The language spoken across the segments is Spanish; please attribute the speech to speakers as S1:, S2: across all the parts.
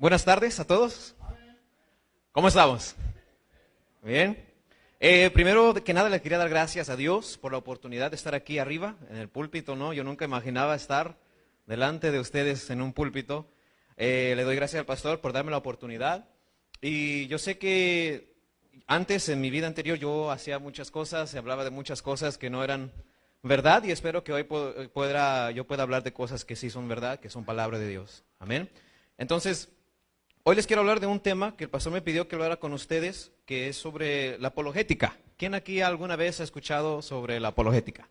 S1: Buenas tardes a todos. ¿Cómo estamos? Bien. Primero que nada le quería dar gracias a Dios por la oportunidad de estar aquí arriba, en el púlpito, ¿no? Yo nunca imaginaba estar delante de ustedes en un púlpito. Le doy gracias al pastor por darme la oportunidad. Y yo sé que antes, en mi vida anterior, yo hacía muchas cosas, se hablaba de muchas cosas que no eran verdad, y espero que hoy yo pueda hablar de cosas que sí son verdad, que son palabra de Dios. Amén. Entonces, hoy les quiero hablar de un tema que el pastor me pidió que hablara con ustedes, que es sobre la apologética. ¿Quién aquí alguna vez ha escuchado sobre la apologética?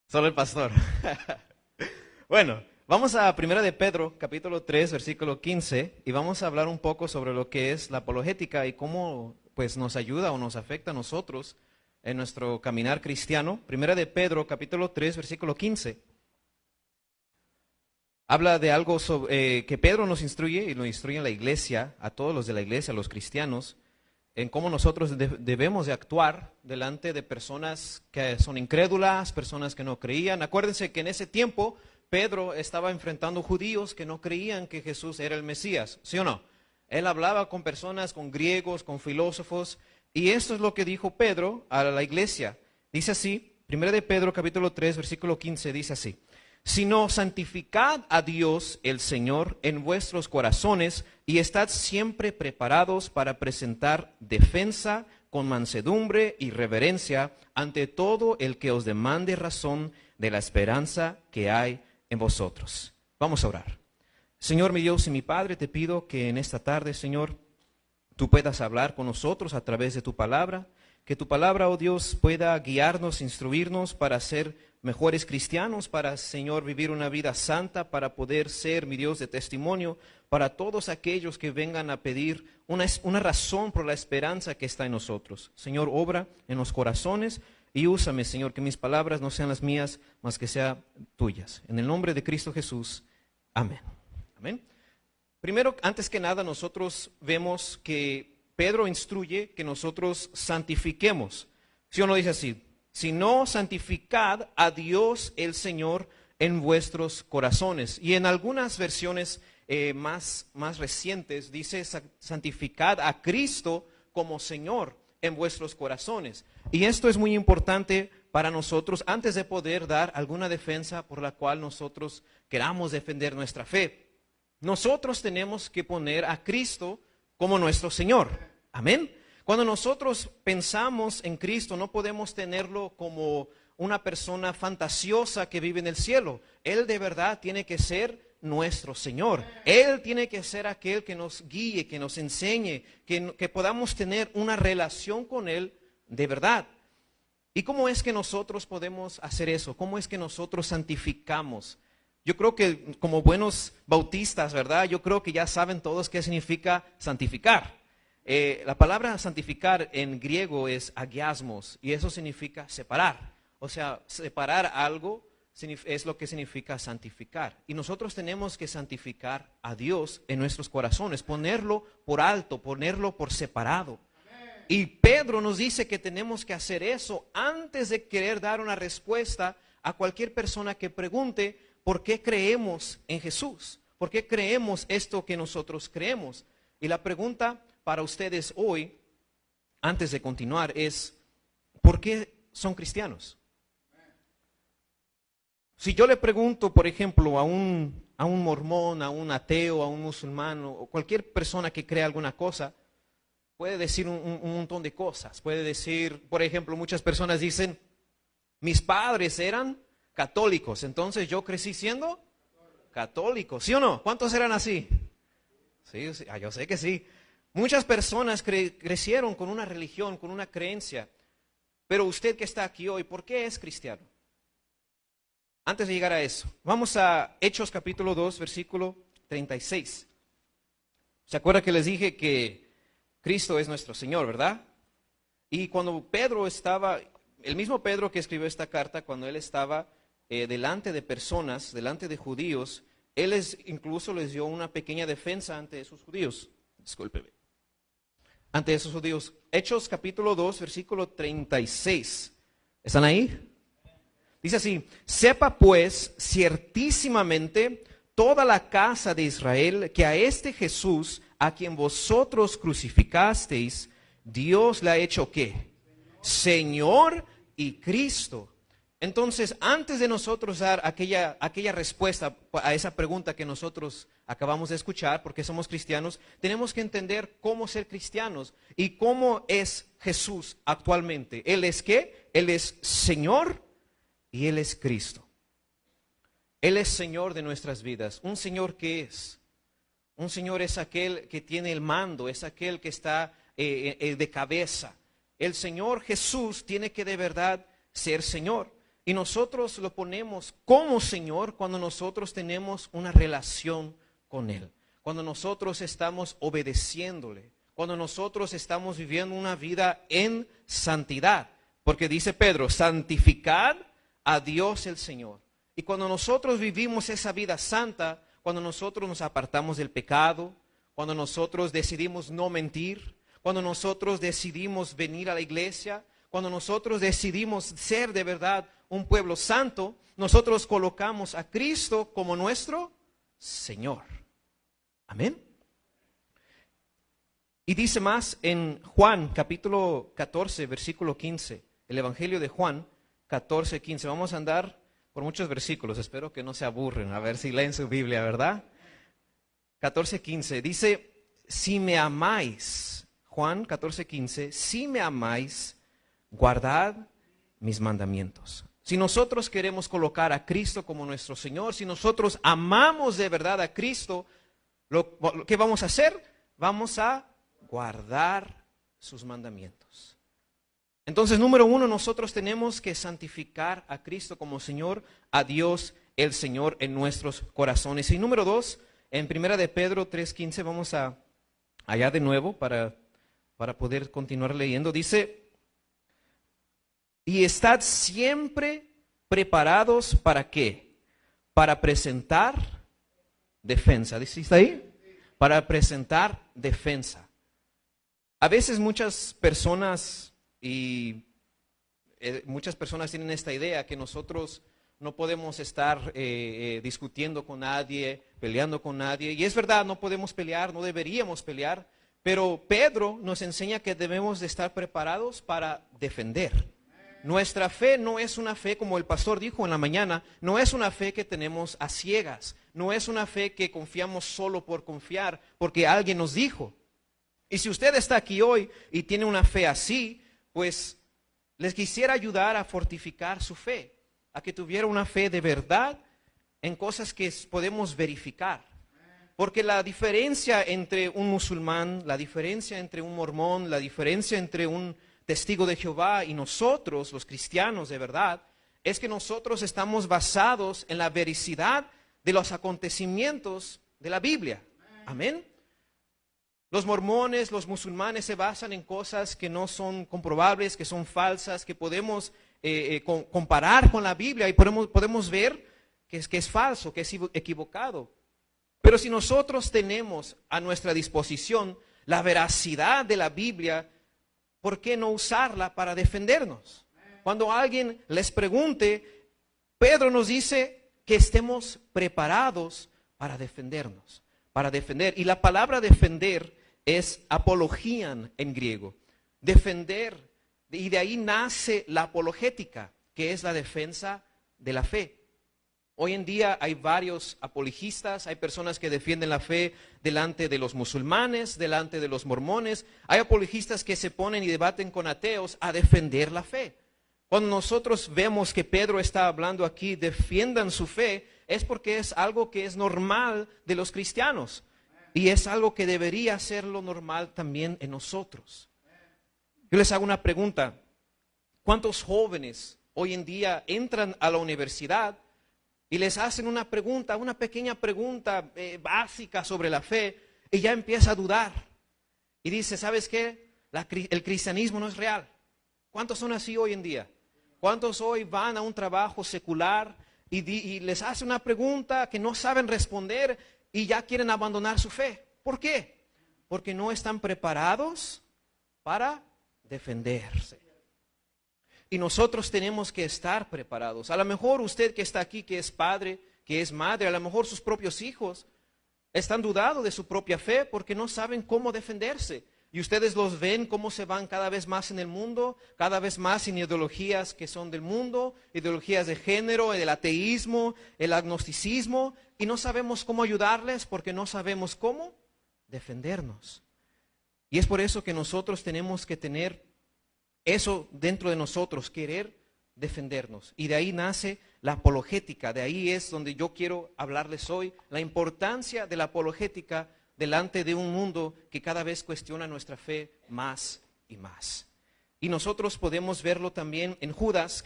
S1: Solo el pastor. Bueno, vamos a 1 de Pedro, capítulo 3, versículo 15, y vamos a hablar un poco sobre lo que es la apologética y cómo pues nos ayuda o nos afecta a nosotros en nuestro caminar cristiano. 1 de Pedro, capítulo 3, versículo 15. Habla de algo que Pedro nos instruye, y nos instruye en la iglesia, a todos los de la iglesia, a los cristianos, en cómo nosotros debemos de actuar delante de personas que son incrédulas, personas que no creían. Acuérdense que en ese tiempo Pedro estaba enfrentando judíos que no creían que Jesús era el Mesías, ¿sí o no? Él hablaba con personas, con griegos, con filósofos, y esto es lo que dijo Pedro a la iglesia. Dice así, 1 de Pedro capítulo 3, versículo 15, dice así: sino santificad a Dios el Señor en vuestros corazones y estad siempre preparados para presentar defensa con mansedumbre y reverencia ante todo el que os demande razón de la esperanza que hay en vosotros. Vamos a orar. Señor mi Dios y mi Padre, te pido que en esta tarde, Señor, tú puedas hablar con nosotros a través de tu palabra, que tu palabra, oh Dios, pueda guiarnos, instruirnos para ser mejores cristianos, para, Señor, vivir una vida santa, para poder ser, mi Dios, de testimonio para todos aquellos que vengan a pedir una razón por la esperanza que está en nosotros. Señor, obra en los corazones y úsame, Señor, que mis palabras no sean las mías, mas que sean tuyas. En el nombre de Cristo Jesús, amén. Amén. Primero, antes que nada, nosotros vemos que Pedro instruye que nosotros santifiquemos. ¿Sí o no dice así? Sino santificad a Dios el Señor en vuestros corazones. Y en algunas versiones más recientes dice santificad a Cristo como Señor en vuestros corazones. Y esto es muy importante para nosotros antes de poder dar alguna defensa por la cual nosotros queramos defender nuestra fe. Nosotros tenemos que poner a Cristo como nuestro Señor. Amén. Cuando nosotros pensamos en Cristo, no podemos tenerlo como una persona fantasiosa que vive en el cielo. Él de verdad tiene que ser nuestro Señor. Él tiene que ser aquel que nos guíe, que nos enseñe, que podamos tener una relación con Él de verdad. ¿Y cómo es que nosotros podemos hacer eso? ¿Cómo es que nosotros santificamos? Yo creo que como buenos bautistas, ¿verdad? Yo creo que ya saben todos qué significa santificar. La palabra santificar en griego es agiasmos, y eso significa separar. O sea, separar algo es lo que significa santificar. Y nosotros tenemos que santificar a Dios en nuestros corazones, ponerlo por alto, ponerlo por separado. Y Pedro nos dice que tenemos que hacer eso antes de querer dar una respuesta a cualquier persona que pregunte por qué creemos en Jesús, por qué creemos esto que nosotros creemos. Y la pregunta para ustedes hoy, antes de continuar, es ¿por qué son cristianos? Si yo le pregunto, por ejemplo, a un mormón, a un ateo, a un musulmán, o cualquier persona que crea alguna cosa, puede decir un montón de cosas. Puede decir, por ejemplo, muchas personas dicen, mis padres eran católicos, entonces yo crecí siendo católico. ¿Sí o no? ¿Cuántos eran así? Sí, yo sé que sí. Muchas personas crecieron con una religión, con una creencia. Pero usted que está aquí hoy, ¿por qué es cristiano? Antes de llegar a eso, vamos a Hechos capítulo 2, versículo 36. ¿Se acuerda que les dije que Cristo es nuestro Señor, verdad? Y cuando Pedro estaba, el mismo Pedro que escribió esta carta, cuando él estaba delante de personas, delante de judíos, él incluso les dio una pequeña defensa ante esos judíos. Discúlpeme. Ante esos judíos. Hechos capítulo 2, versículo 36. ¿Están ahí? Dice así: sepa pues ciertísimamente toda la casa de Israel que a este Jesús, a quien vosotros crucificasteis, Dios le ha hecho ¿qué? Señor y Cristo. Entonces, antes de nosotros dar aquella respuesta a esa pregunta que nosotros acabamos de escuchar, porque somos cristianos, tenemos que entender cómo ser cristianos y cómo es Jesús actualmente. ¿Él es qué? Él es Señor y Él es Cristo. Él es Señor de nuestras vidas. ¿Un Señor qué es? Un Señor es aquel que tiene el mando, es aquel que está de cabeza. El Señor Jesús tiene que de verdad ser Señor. Y nosotros lo ponemos como Señor cuando nosotros tenemos una relación con Él. Cuando nosotros estamos obedeciéndole. Cuando nosotros estamos viviendo una vida en santidad. Porque dice Pedro, santificad a Dios el Señor. Y cuando nosotros vivimos esa vida santa, cuando nosotros nos apartamos del pecado, cuando nosotros decidimos no mentir, cuando nosotros decidimos venir a la iglesia, cuando nosotros decidimos ser de verdad un pueblo santo, nosotros colocamos a Cristo como nuestro Señor. Amén. Y dice más en Juan capítulo 14, versículo 15, el Evangelio de Juan 14, 15. Vamos a andar por muchos versículos, espero que no se aburren, a ver si leen su Biblia, ¿verdad? 14, 15, dice, si me amáis, Juan 14, 15, si me amáis, guardad mis mandamientos. Si nosotros queremos colocar a Cristo como nuestro Señor, si nosotros amamos de verdad a Cristo, ¿qué vamos a hacer? Vamos a guardar sus mandamientos. Entonces, número uno, nosotros tenemos que santificar a Cristo como Señor, a Dios el Señor en nuestros corazones. Y número dos, en 1 de Pedro 3:15, vamos allá de nuevo para poder continuar leyendo. Dice, y estad siempre preparados ¿para qué? Para presentar defensa. ¿Dice ahí? Para presentar defensa. A veces muchas personas tienen esta idea que nosotros no podemos estar discutiendo con nadie, peleando con nadie. Y es verdad, no podemos pelear, no deberíamos pelear. Pero Pedro nos enseña que debemos de estar preparados para defender. Nuestra fe no es una fe, como el pastor dijo en la mañana, no es una fe que tenemos a ciegas. No es una fe que confiamos solo por confiar, porque alguien nos dijo. Y si usted está aquí hoy y tiene una fe así, pues les quisiera ayudar a fortificar su fe, a que tuviera una fe de verdad en cosas que podemos verificar. Porque la diferencia entre un musulmán, la diferencia entre un mormón, la diferencia entre un testigo de Jehová y nosotros, los cristianos de verdad, es que nosotros estamos basados en la veracidad de los acontecimientos de la Biblia. Amén. Los mormones, los musulmanes se basan en cosas que no son comprobables, que son falsas, que podemos comparar con la Biblia y podemos ver que es falso, que es equivocado. Pero si nosotros tenemos a nuestra disposición la veracidad de la Biblia, ¿por qué no usarla para defendernos? Cuando alguien les pregunte, Pedro nos dice que estemos preparados para defendernos, para defender. Y la palabra defender es apologian en griego, defender. Y de ahí nace la apologética, que es la defensa de la fe. Hoy en día hay varios apologistas, hay personas que defienden la fe delante de los musulmanes, delante de los mormones. Hay apologistas que se ponen y debaten con ateos a defender la fe. Cuando nosotros vemos que Pedro está hablando aquí, defiendan su fe, es porque es algo que es normal de los cristianos. Y es algo que debería ser lo normal también en nosotros. Yo les hago una pregunta. ¿Cuántos jóvenes hoy en día entran a la universidad y les hacen una pregunta, una pequeña pregunta básica sobre la fe, y ya empieza a dudar? Y dice, ¿sabes qué? El cristianismo no es real. ¿Cuántos son así hoy en día? ¿Cuántos hoy van a un trabajo secular y les hace una pregunta que no saben responder y ya quieren abandonar su fe? ¿Por qué? Porque no están preparados para defenderse. Y nosotros tenemos que estar preparados. A lo mejor usted que está aquí, que es padre, que es madre, a lo mejor sus propios hijos, están dudando de su propia fe porque no saben cómo defenderse. Y ustedes los ven cómo se van cada vez más en el mundo, cada vez más en ideologías que son del mundo, ideologías de género, el ateísmo, el agnosticismo, y no sabemos cómo ayudarles porque no sabemos cómo defendernos. Y es por eso que nosotros tenemos que tener eso dentro de nosotros, querer defendernos. Y de ahí nace la apologética, de ahí es donde yo quiero hablarles hoy, la importancia de la apologética delante de un mundo que cada vez cuestiona nuestra fe más y más. Y nosotros podemos verlo también en Judas,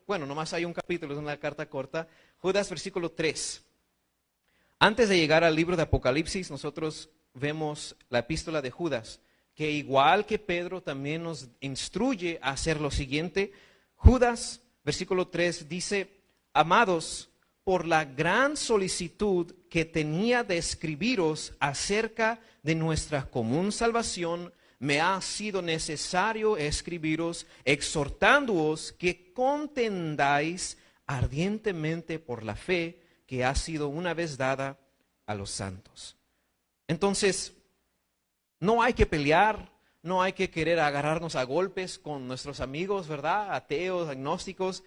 S1: nomás hay un capítulo, es una carta corta, Judas versículo 3. Antes de llegar al libro de Apocalipsis, nosotros vemos la epístola de Judas, que igual que Pedro también nos instruye a hacer lo siguiente. Judas, versículo 3, dice: amados, por la gran solicitud que tenía de escribiros acerca de nuestra común salvación, me ha sido necesario escribiros, exhortándoos que contendáis ardientemente por la fe que ha sido una vez dada a los santos. Entonces, no hay que pelear, no hay que querer agarrarnos a golpes con nuestros amigos, ¿verdad? Ateos, agnósticos,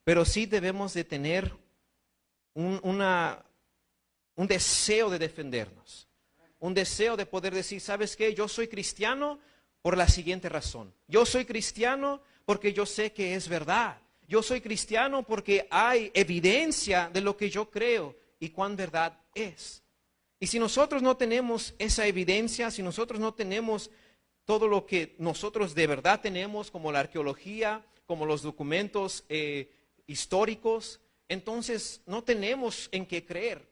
S1: pero sí debemos de tener un deseo de defendernos, un deseo de poder decir, ¿sabes qué? Yo soy cristiano por la siguiente razón. Yo soy cristiano porque yo sé que es verdad. Yo soy cristiano porque hay evidencia de lo que yo creo y cuán verdad es. Y si nosotros no tenemos esa evidencia, si nosotros no tenemos todo lo que nosotros de verdad tenemos, como la arqueología, como los documentos históricos, entonces no tenemos en qué creer.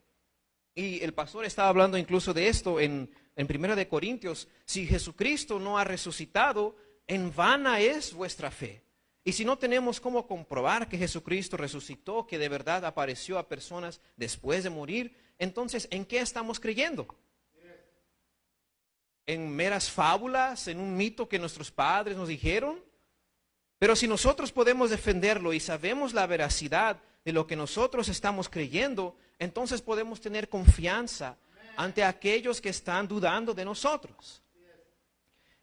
S1: Y el pastor estaba hablando incluso de esto en 1 Corintios. Si Jesucristo no ha resucitado, en vana es vuestra fe. Y si no tenemos cómo comprobar que Jesucristo resucitó, que de verdad apareció a personas después de morir, entonces, ¿en qué estamos creyendo? ¿En meras fábulas? ¿En un mito que nuestros padres nos dijeron? Pero si nosotros podemos defenderlo y sabemos la veracidad de lo que nosotros estamos creyendo, entonces podemos tener confianza ante aquellos que están dudando de nosotros.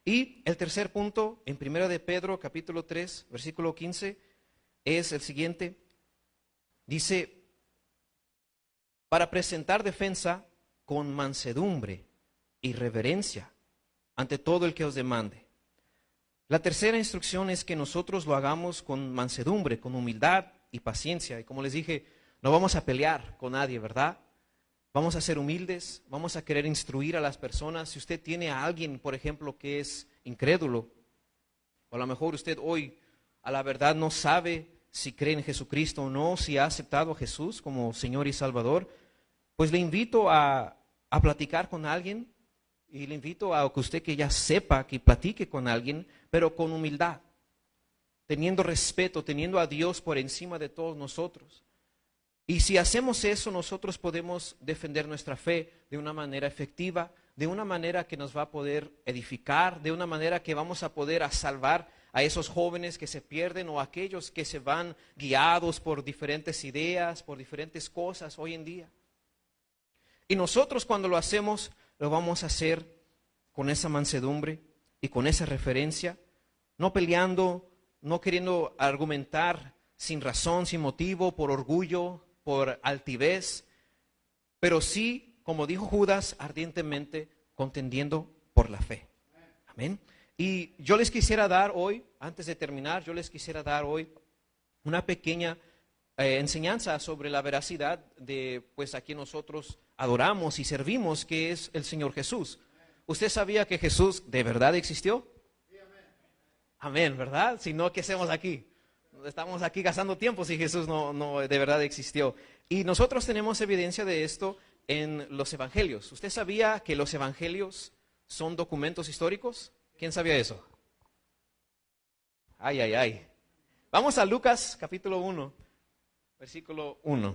S1: Y el tercer punto, en 1 de Pedro, capítulo 3, versículo 15, es el siguiente. Dice: para presentar defensa con mansedumbre y reverencia ante todo el que os demande. La tercera instrucción es que nosotros lo hagamos con mansedumbre, con humildad y paciencia. Y como les dije, no vamos a pelear con nadie, ¿verdad? Vamos a ser humildes, vamos a querer instruir a las personas. Si usted tiene a alguien, por ejemplo, que es incrédulo, o a lo mejor usted hoy a la verdad no sabe si cree en Jesucristo o no, si ha aceptado a Jesús como Señor y Salvador, pues le invito a platicar con alguien y le invito a que usted que ya sepa que platique con alguien, pero con humildad, teniendo respeto, teniendo a Dios por encima de todos nosotros. Y si hacemos eso, nosotros podemos defender nuestra fe de una manera efectiva, de una manera que nos va a poder edificar, de una manera que vamos a poder salvar a esos jóvenes que se pierden o a aquellos que se van guiados por diferentes ideas, por diferentes cosas hoy en día. Y nosotros cuando lo hacemos, lo vamos a hacer con esa mansedumbre y con esa referencia, no peleando, no queriendo argumentar sin razón, sin motivo, por orgullo, por altivez, pero sí, como dijo Judas, ardientemente contendiendo por la fe. Amén. Y yo les quisiera dar hoy, antes de terminar, una pequeña enseñanza sobre la veracidad de pues a quien nosotros adoramos y servimos, que es el Señor Jesús. ¿Usted sabía que Jesús de verdad existió? Sí, amén. Amén, ¿verdad? Si no, ¿qué hacemos aquí? Estamos aquí gastando tiempo si Jesús no de verdad existió. Y nosotros tenemos evidencia de esto en los evangelios. ¿Usted sabía que los evangelios son documentos históricos? ¿Quién sabía eso? Ay, ay, ay. Vamos a Lucas capítulo 1, versículo 1.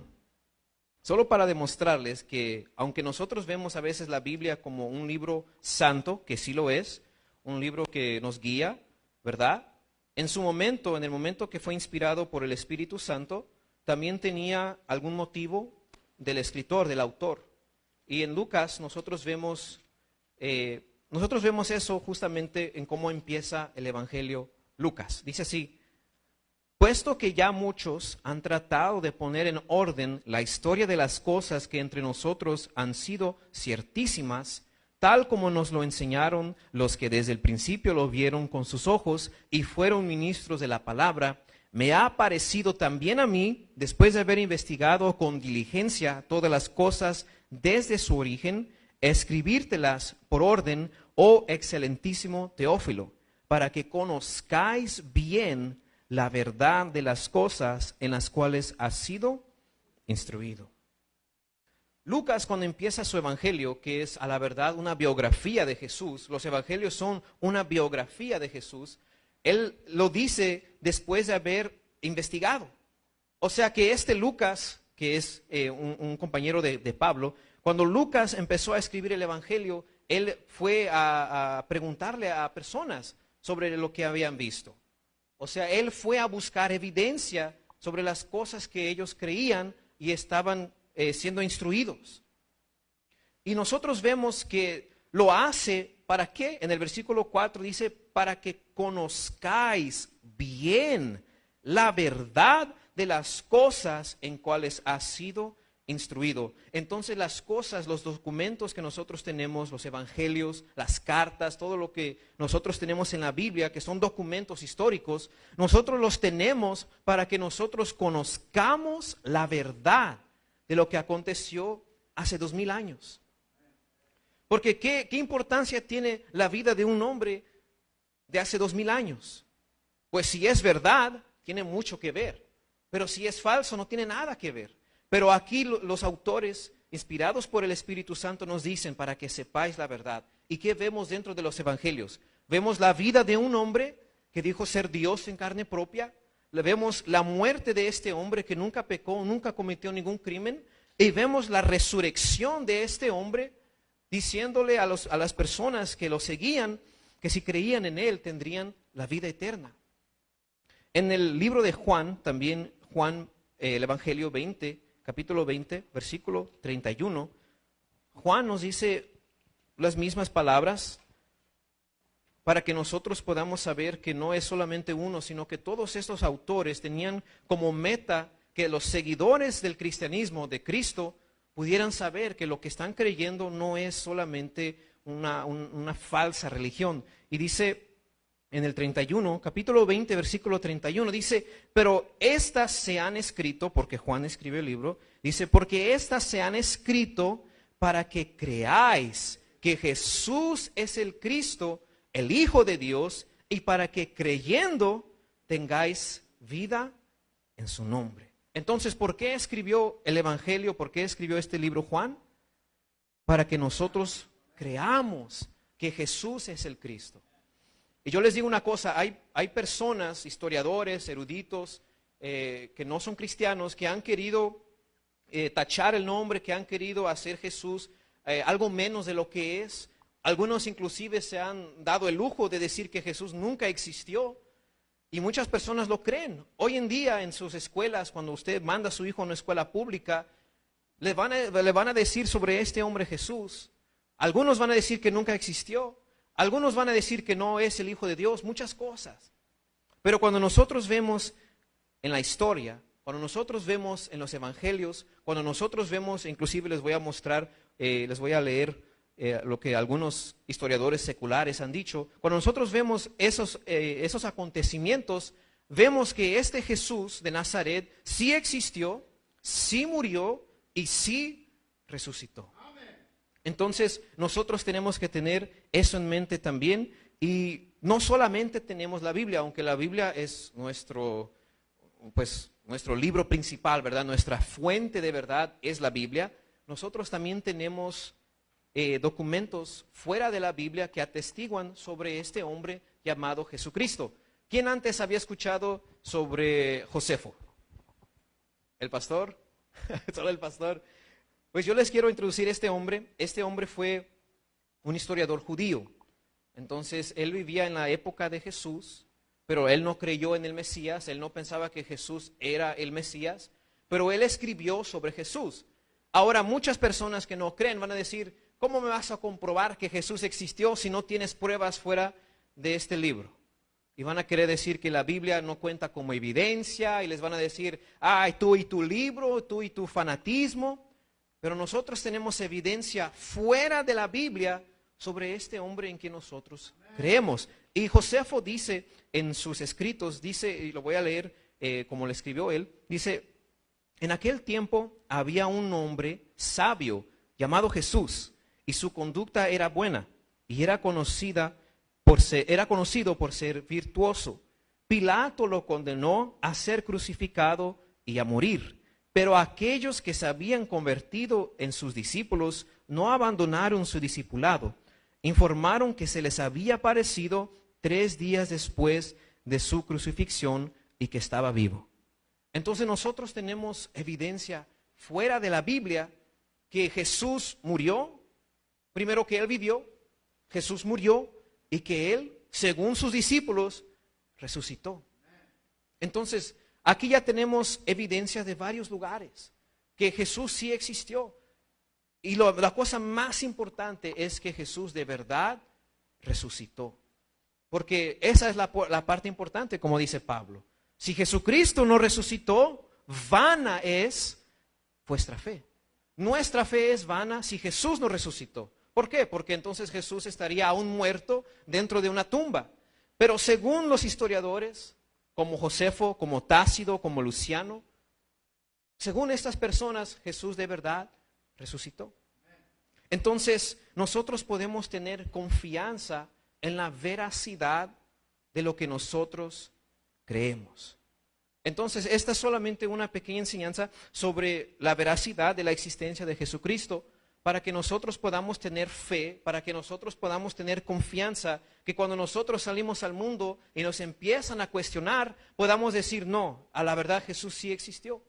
S1: Solo para demostrarles que aunque nosotros vemos a veces la Biblia como un libro santo, que sí lo es, un libro que nos guía, ¿verdad? En su momento, en el momento que fue inspirado por el Espíritu Santo, también tenía algún motivo del escritor, del autor. Y en Lucas nosotros vemos eso justamente en cómo empieza el Evangelio Lucas. Dice así: puesto que ya muchos han tratado de poner en orden la historia de las cosas que entre nosotros han sido ciertísimas, tal como nos lo enseñaron los que desde el principio lo vieron con sus ojos y fueron ministros de la palabra, me ha parecido también a mí, después de haber investigado con diligencia todas las cosas desde su origen, escribírtelas por orden, oh excelentísimo Teófilo, para que conozcáis bien la verdad de las cosas en las cuales has sido instruido. Lucas, cuando empieza su evangelio, que es a la verdad una biografía de Jesús, los evangelios son una biografía de Jesús, él lo dice después de haber investigado. O sea que este Lucas, que es un compañero de Pablo, cuando Lucas empezó a escribir el evangelio, él fue a preguntarle a personas sobre lo que habían visto. O sea, él fue a buscar evidencia sobre las cosas que ellos creían y estaban siendo instruidos. Y nosotros vemos que lo hace, ¿para qué? En el versículo 4 dice, para que conozcáis bien la verdad de las cosas en cuales has sido instruido. Entonces las cosas, los documentos que nosotros tenemos, los evangelios, las cartas, todo lo que nosotros tenemos en la Biblia, que son documentos históricos, nosotros los tenemos para que nosotros conozcamos la verdad de lo que aconteció hace 2000 años. Porque ¿qué importancia tiene la vida de un hombre de hace 2000 años? Pues si es verdad, tiene mucho que ver. Pero si es falso, no tiene nada que ver. Pero aquí los autores, inspirados por el Espíritu Santo, nos dicen para que sepáis la verdad. ¿Y qué vemos dentro de los evangelios? Vemos la vida de un hombre que dijo ser Dios en carne propia. Vemos la muerte de este hombre que nunca pecó, nunca cometió ningún crimen. Y vemos la resurrección de este hombre diciéndole a las personas que lo seguían que si creían en él tendrían la vida eterna. En el libro de Juan, también Juan, el Evangelio 20, capítulo 20, versículo 31, Juan nos dice las mismas palabras para que nosotros podamos saber que no es solamente uno, sino que todos estos autores tenían como meta que los seguidores del cristianismo, de Cristo, pudieran saber que lo que están creyendo no es solamente una falsa religión. Y dice en el 31, capítulo 20, versículo 31, dice, pero estas se han escrito, porque Juan escribe el libro, dice, porque estas se han escrito para que creáis que Jesús es el Cristo, el Hijo de Dios, y para que creyendo tengáis vida en su nombre. Entonces, ¿por qué escribió el Evangelio? ¿Por qué escribió este libro Juan? Para que nosotros creamos que Jesús es el Cristo. Y yo les digo una cosa, hay personas, historiadores, eruditos, que no son cristianos, que han querido tachar el nombre, que han querido hacer Jesús algo menos de lo que es. Algunos inclusive se han dado el lujo de decir que Jesús nunca existió. Y muchas personas lo creen. Hoy en día en sus escuelas, cuando usted manda a su hijo a una escuela pública, le van a decir sobre este hombre Jesús. Algunos van a decir que nunca existió. Algunos van a decir que no es el Hijo de Dios, muchas cosas. Pero cuando nosotros vemos en la historia, cuando nosotros vemos en los evangelios, cuando nosotros vemos, inclusive les voy a mostrar, les voy a leer lo que algunos historiadores seculares han dicho, cuando nosotros vemos esos acontecimientos, vemos que este Jesús de Nazaret sí existió, sí murió y sí resucitó. Entonces nosotros tenemos que tener eso en mente también, y no solamente tenemos la Biblia, aunque la Biblia es nuestro libro principal, ¿verdad? Nuestra fuente de verdad es la Biblia. Nosotros también tenemos documentos fuera de la Biblia que atestiguan sobre este hombre llamado Jesucristo. ¿Quién antes había escuchado sobre Josefo? ¿El pastor? ¿Solo el pastor? Pues yo les quiero introducir este hombre. Este hombre fue un historiador judío. Entonces, él vivía en la época de Jesús, pero él no creyó en el Mesías, él no pensaba que Jesús era el Mesías, pero él escribió sobre Jesús. Ahora, muchas personas que no creen van a decir, ¿cómo me vas a comprobar que Jesús existió si no tienes pruebas fuera de este libro? Y van a querer decir que la Biblia no cuenta como evidencia y les van a decir, ay, tú y tu libro, tú y tu fanatismo. Pero nosotros tenemos evidencia fuera de la Biblia sobre este hombre en que nosotros creemos. Y Josefo dice en sus escritos, dice, y lo voy a leer como lo escribió él, dice, en aquel tiempo había un hombre sabio llamado Jesús, y su conducta era buena, y era conocido por ser virtuoso. Pilato lo condenó a ser crucificado y a morir. Pero aquellos que se habían convertido en sus discípulos no abandonaron su discipulado. Informaron que se les había aparecido 3 días después de su crucifixión y que estaba vivo. Entonces nosotros tenemos evidencia fuera de la Biblia que Jesús murió, primero que Él vivió, Jesús murió y que Él, según sus discípulos, resucitó. Entonces, aquí ya tenemos evidencia de varios lugares que Jesús sí existió. Y la cosa más importante es que Jesús de verdad resucitó. Porque esa es la parte importante, como dice Pablo. Si Jesucristo no resucitó, vana es vuestra fe. Nuestra fe es vana si Jesús no resucitó. ¿Por qué? Porque entonces Jesús estaría aún muerto dentro de una tumba. Pero según los historiadores, como Josefo, como Tácito, como Luciano, según estas personas, Jesús de verdad resucitó. Entonces, nosotros podemos tener confianza en la veracidad de lo que nosotros creemos. Entonces, esta es solamente una pequeña enseñanza sobre la veracidad de la existencia de Jesucristo, para que nosotros podamos tener fe, para que nosotros podamos tener confianza, que cuando nosotros salimos al mundo y nos empiezan a cuestionar, podamos decir, no, a la verdad Jesús sí existió.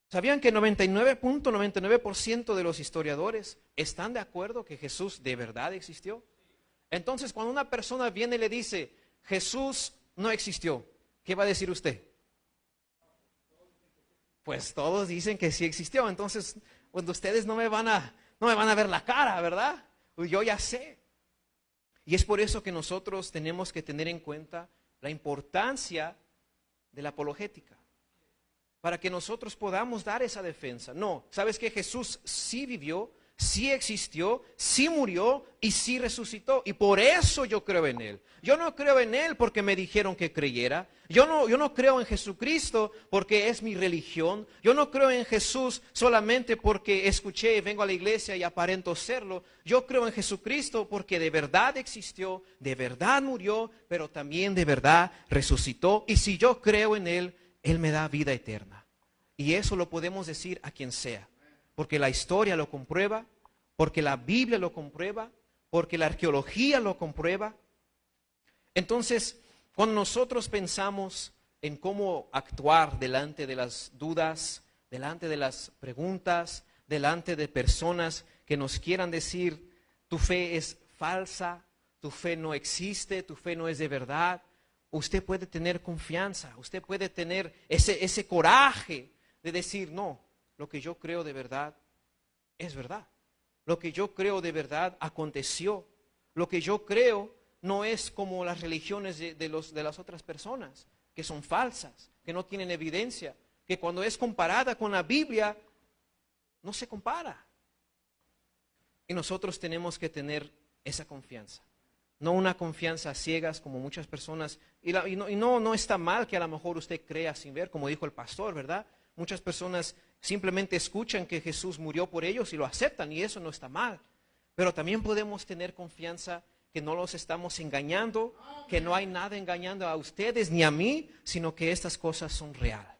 S1: ¿Sabían que 99.99% de los historiadores están de acuerdo que Jesús de verdad existió? Entonces, cuando una persona viene y le dice, Jesús no existió, ¿qué va a decir usted? Pues todos dicen que sí existió. Entonces, cuando ustedes no me van a ver la cara, ¿verdad? Pues yo ya sé. Y es por eso que nosotros tenemos que tener en cuenta la importancia de la apologética, para que nosotros podamos dar esa defensa. No, ¿sabes qué? Jesús sí vivió, sí existió, sí murió y sí resucitó. Y por eso yo creo en Él. Yo no creo en Él porque me dijeron que creyera. Yo no creo en Jesucristo porque es mi religión. Yo no creo en Jesús solamente porque escuché y vengo a la iglesia y aparento serlo. Yo creo en Jesucristo porque de verdad existió, de verdad murió, pero también de verdad resucitó. Y si yo creo en Él, Él me da vida eterna. Y eso lo podemos decir a quien sea. Porque la historia lo comprueba, porque la Biblia lo comprueba, porque la arqueología lo comprueba. Entonces, cuando nosotros pensamos en cómo actuar delante de las dudas, delante de las preguntas, delante de personas que nos quieran decir, tu fe es falsa, tu fe no existe, tu fe no es de verdad, usted puede tener confianza, usted puede tener ese coraje de decir, no, lo que yo creo de verdad es verdad. Lo que yo creo de verdad aconteció. Lo que yo creo no es como las religiones de las otras personas, que son falsas, que no tienen evidencia, que cuando es comparada con la Biblia, no se compara. Y nosotros tenemos que tener esa confianza. No una confianza a ciegas como muchas personas. Y no está mal que a lo mejor usted crea sin ver, como dijo el pastor, ¿verdad? Muchas personas simplemente escuchan que Jesús murió por ellos y lo aceptan, y eso no está mal. Pero también podemos tener confianza que no los estamos engañando, que no hay nada engañando a ustedes ni a mí, sino que estas cosas son reales.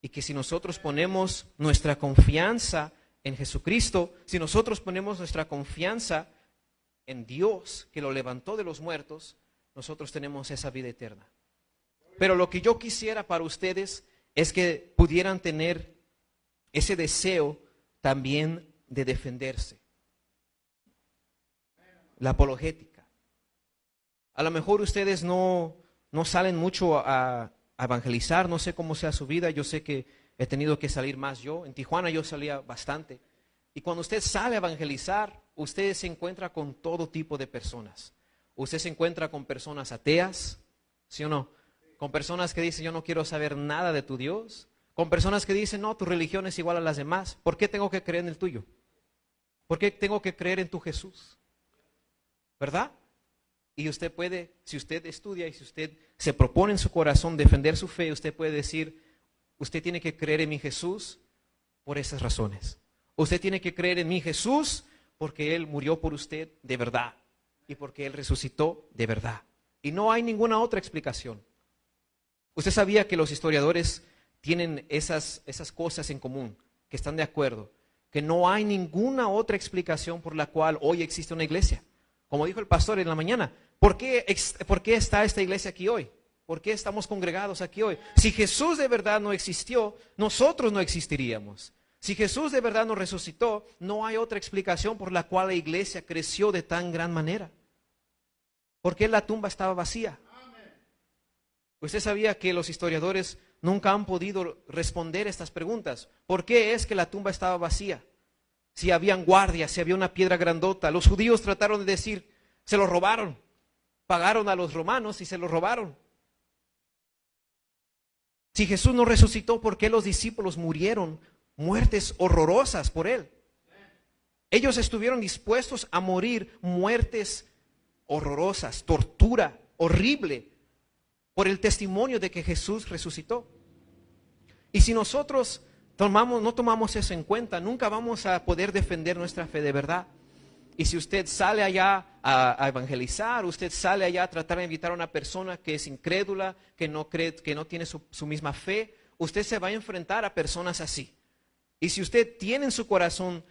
S1: Y que si nosotros ponemos nuestra confianza en Jesucristo, si nosotros ponemos nuestra confianza en Dios, que lo levantó de los muertos, nosotros tenemos esa vida eterna. Pero lo que yo quisiera para ustedes es que pudieran tener ese deseo también de defenderse. La apologética. A lo mejor ustedes no salen mucho a evangelizar, no sé cómo sea su vida. Yo sé que he tenido que salir más yo. En Tijuana yo salía bastante. Y cuando usted sale a evangelizar, usted se encuentra con todo tipo de personas. Usted se encuentra con personas ateas, ¿sí o no? Con personas que dicen, yo no quiero saber nada de tu Dios. Con personas que dicen, no, tu religión es igual a las demás. ¿Por qué tengo que creer en el tuyo? ¿Por qué tengo que creer en tu Jesús? ¿Verdad? Y usted puede, si usted estudia y si usted se propone en su corazón defender su fe, usted puede decir, usted tiene que creer en mi Jesús por esas razones. Usted tiene que creer en mi Jesús porque Él murió por usted de verdad y porque Él resucitó de verdad. Y no hay ninguna otra explicación. Usted sabía que los historiadores tienen esas cosas en común, que están de acuerdo, que no hay ninguna otra explicación por la cual hoy existe una iglesia. Como dijo el pastor en la mañana, ¿por qué está esta iglesia aquí hoy? ¿Por qué estamos congregados aquí hoy? Si Jesús de verdad no existió, nosotros no existiríamos. Si Jesús de verdad no resucitó, no hay otra explicación por la cual la iglesia creció de tan gran manera. ¿Por qué la tumba estaba vacía? Usted sabía que los historiadores nunca han podido responder estas preguntas. ¿Por qué es que la tumba estaba vacía? Si habían guardias, si había una piedra grandota. Los judíos trataron de decir, se lo robaron. Pagaron a los romanos y se lo robaron. Si Jesús no resucitó, ¿por qué los discípulos murieron muertes horrorosas por Él? Ellos estuvieron dispuestos a morir muertes horrorosas, tortura horrible, por el testimonio de que Jesús resucitó. Y si nosotros no tomamos eso en cuenta, nunca vamos a poder defender nuestra fe de verdad. Y si usted sale allá a evangelizar, usted sale allá a tratar de invitar a una persona que es incrédula, que no cree, que no tiene su misma fe, usted se va a enfrentar a personas así. Y si usted tiene en su corazón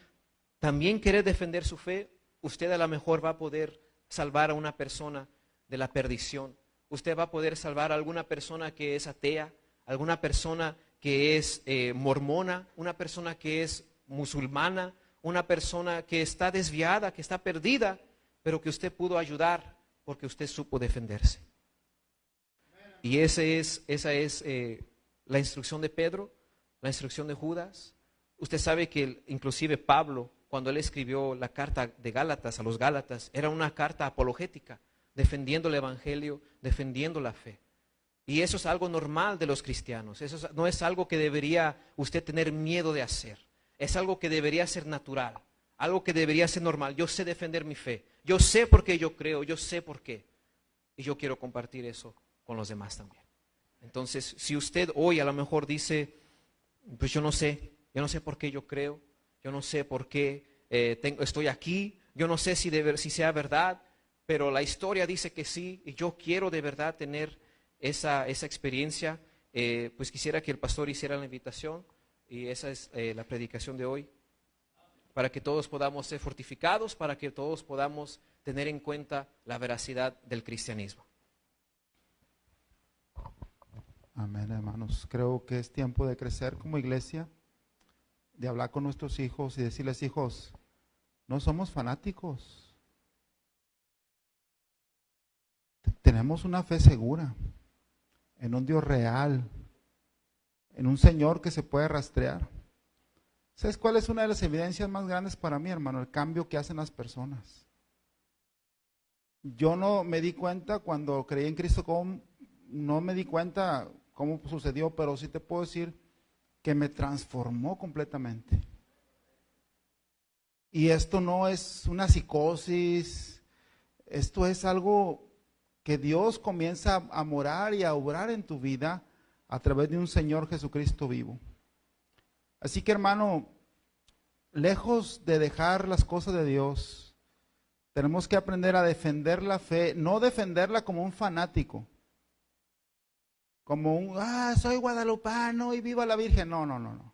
S1: también querer defender su fe, usted a lo mejor va a poder salvar a una persona de la perdición. Usted va a poder salvar a alguna persona que es atea, alguna persona que es mormona, una persona que es musulmana, una persona que está desviada, que está perdida, pero que usted pudo ayudar porque usted supo defenderse. Y esa es la instrucción de Pedro, la instrucción de Judas. Usted sabe que inclusive Pablo, cuando él escribió la carta de Gálatas a los Gálatas, era una carta apologética, defendiendo el evangelio, defendiendo la fe. Y eso es algo normal de los cristianos. Eso no es algo que debería usted tener miedo de hacer. Es algo que debería ser natural, algo que debería ser normal. Yo sé defender mi fe. Yo sé por qué yo creo, yo sé por qué. Y yo quiero compartir eso con los demás también. Entonces, si usted hoy a lo mejor dice, pues yo no sé por qué yo creo, yo no sé por qué estoy aquí, yo no sé si sea verdad, pero la historia dice que sí, y yo quiero de verdad tener esa experiencia, pues quisiera que el pastor hiciera la invitación, y esa es la predicación de hoy, para que todos podamos ser fortificados, para que todos podamos tener en cuenta la veracidad del cristianismo.
S2: Amén, hermanos. Creo que es tiempo de crecer como iglesia, de hablar con nuestros hijos y decirles, hijos, no somos fanáticos. Tenemos una fe segura en un Dios real, en un Señor que se puede rastrear. ¿Sabes cuál es una de las evidencias más grandes para mí, hermano? El cambio que hacen las personas. Yo no me di cuenta cuando creí en Cristo, no me di cuenta cómo sucedió, pero sí te puedo decir que me transformó completamente. Y esto no es una psicosis, esto es algo que Dios comienza a morar y a obrar en tu vida a través de un Señor Jesucristo vivo. Así que, hermano, lejos de dejar las cosas de Dios, tenemos que aprender a defender la fe, no defenderla como un fanático, como soy guadalupano y viva la Virgen. No.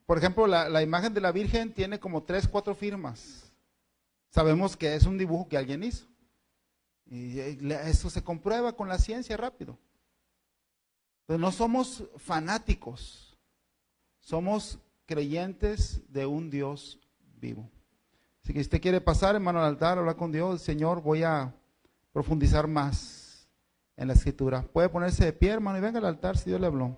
S2: Por ejemplo, la imagen de la Virgen tiene como 3, 4 firmas. Sabemos que es un dibujo que alguien hizo. Y eso se comprueba con la ciencia rápido. Pero no somos fanáticos, somos creyentes de un Dios vivo. Así que si usted quiere pasar, hermano, al altar, hablar con Dios, Señor, voy a profundizar más en la Escritura. Puede ponerse de pie, hermano, y venga al altar si Dios le habló.